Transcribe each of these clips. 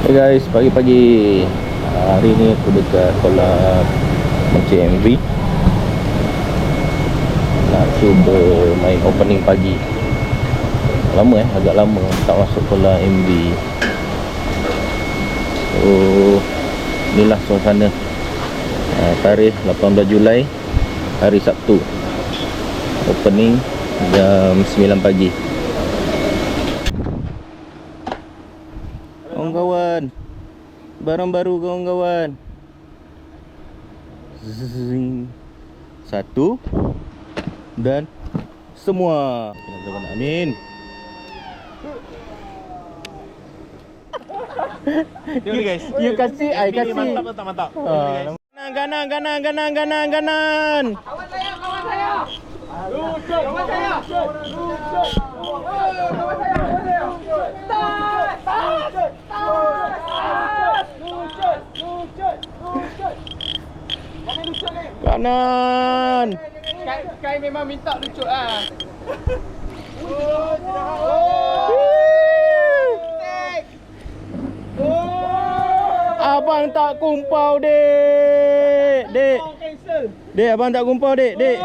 Hey guys, pagi-pagi hari ni aku dekat kolam MV. Nak cuba main opening pagi. Lama agak lama tak masuk kolam MV. So inilah suasana tarikh 18 Julai, hari Sabtu. Opening jam 9 pagi. Kawan-kawan, barang baru kawan-kawan. Zing. Satu dan semua. Amin. Tengok ni guys. You kasih, I kasih. Mantap atau tak mantap? Ganan. Kawan saya. Kawan saya. Kanan. Kai memang minta lucut ah. Abang tak kumpau, dek. Dek, abang tak kumpau, dek. Dek,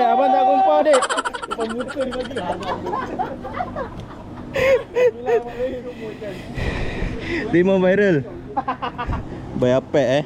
abang tak kumpau, dek. Depan muka dia bagi. Dia mau viral. Bayar pek